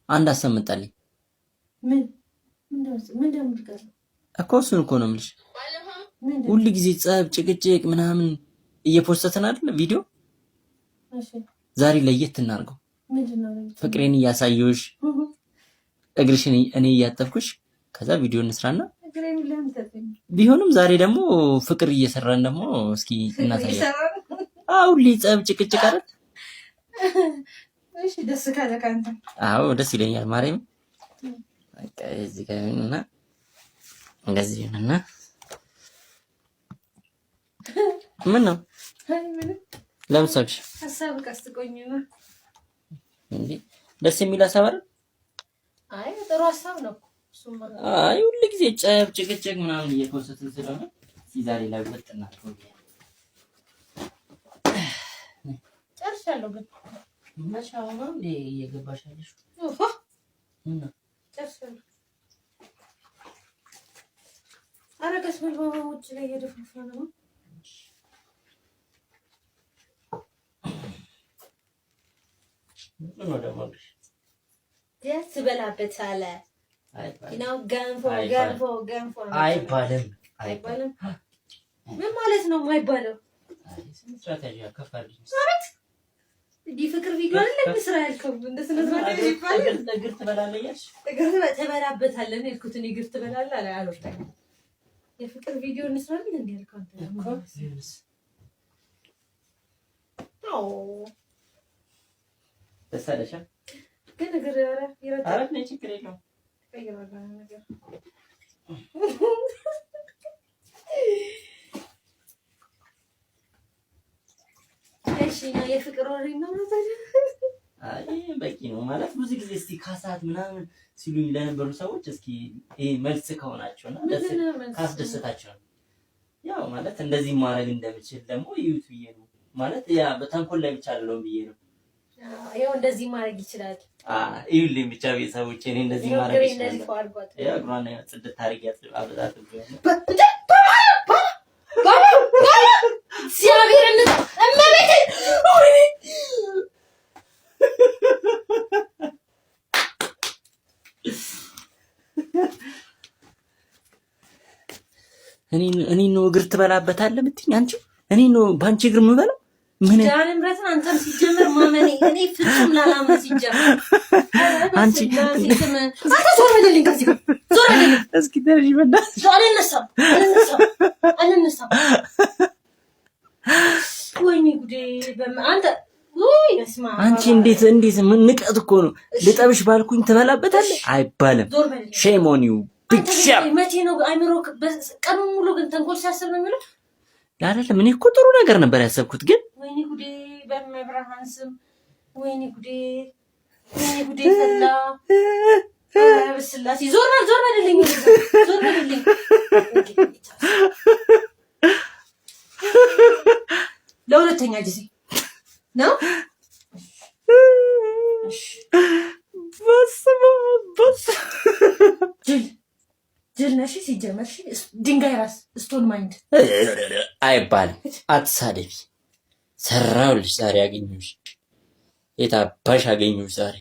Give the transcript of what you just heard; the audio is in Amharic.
አንድ አሰምጣልኝ ምን ደምድቀር እኮ እሱን እኮ ነው የምልሽ። ሁሉ ጊዜ ጸብ፣ ጭቅጭቅ ምናምን እየፖስተትን አይደል ቪዲዮ። ዛሬ ለየት እናድርገው። ፍቅሬን እያሳየሁሽ እግርሽን እኔ እያጠብኩሽ ከዛ ቪዲዮ እንስራና ቢሆንም ዛሬ ደግሞ ፍቅር እየሰራን ደግሞ እስኪ እናሳያለን። ሁሌ ጸብ፣ ጭቅጭቅ አይደል? እሺ ደስ ካለ ካንተ አዎ ደስ ይለኛል። ማርያም በቃ እዚህ ጋር እና እንደዚህ እና ምን ነው ለምሳብሽ ሐሳብ ቀስቆኝ ነው እንዴ? ደስ የሚል ሐሳብ አይደል? አይ ጥሩ ሐሳብ ነው እሱማ። አይ ሁሉ ጊዜ ጸብ፣ ጭቅጭቅ ምናምን እየኮሰትን ስለሆነ ዛሬ ላይ ወጥና ጨርሻለሁ ግን መቻው ነው እንዴ እየገባሽ ያለሽ? እና ጨርሻለሁ። አረጋስ መልባባዎች ላይ እየደፈፈ ነው። ነው ደግሞ ደስ በላበት አለ ነው። ገንፎ አይባልም። ምን ማለት ነው የማይባለው? ስትራቴጂ ከፋልኝ ዲ ፍቅር ቪዲዮ አይደለም ስራ ያልከው እንደዚህ ነው ይባላል። እግር ትበላለሽ፣ እግር ትበላበታለህ ነው ያልኩት። እግር ትበላለህ አለ አልወጣኝ። የፍቅር ቪዲዮ እንስራለን እንዴ ያልከው አንተ ነው። ተሳለሻ ግን እግር ይረዳ አረት ነው ችግር የለውም። ቀይራላ ነገር እሺ ነው የፍቅር ወሬ ነው ማለት አይ በቂ ነው ማለት ብዙ ጊዜ እስቲ ካሳት ምናምን ሲሉኝ ለነበሩ ሰዎች እስኪ ይሄ መልስ ከሆናቸውና ካስደሰታቸው ያው ማለት እንደዚህ ማድረግ እንደምችል ደግሞ ይዩት ብዬ ነው ማለት ያ በተንኮል ላይ ብቻ አይደለም ብዬ ነው። ያው እንደዚህ ማድረግ ይችላል። ይኸውልኝ ብቻ ቤተሰቦቼ እኔ እንደዚህ ማድረግ ይችላል። ያው ግሯና ጽድት ታርጊያት አበዛት ብዬ ሲያቢርን እመቤቴ እኔ ነው እግር ትበላበታለህ የምትይኝ አንቺ? እኔ ነው ባንቺ እግር የምበላው? ምን ዳንም ረተን አንተም ሲጀመር ማመኔ እኔ ፍጹም ላላምን ሲጀመር አንቺ ዞር በልልኝ ከዚህ ዞር በልልኝ እስኪ ደርሽ በእናትሽ አልነሳም ወይኔ ጉዴ አንተ ወይ በስማ አንቺ እንዴት ምን ንቀት እኮ ነው። ልጠብሽ ባልኩኝ ትበላበታለህ አይባልም። ሼም ኦን ዩ ቢግ ሼም። መቼ ነው አይምሮ ቀኑን ሙሉ ግን ተንኮል ሲያስብ ነው የሚለው አይደለም። እኔ እኮ ጥሩ ነገር ነበር ያሰብኩት ግን ወይኔ ጉዴ በመብርሃን ስም ወይኔ ጉዴ ፈላ በስላሴ ዞር በልልኝ ለሁለተኛ ጊዜ ነው። ጅል ነሽ ሲጀመር ድንጋይ ራስ ስቶን ማይንድ አይባልም። አትሳደቢ። ሰራሁልሽ ዛሬ አገኘሁሽ። የት አባሽ አገኘሁሽ ዛሬ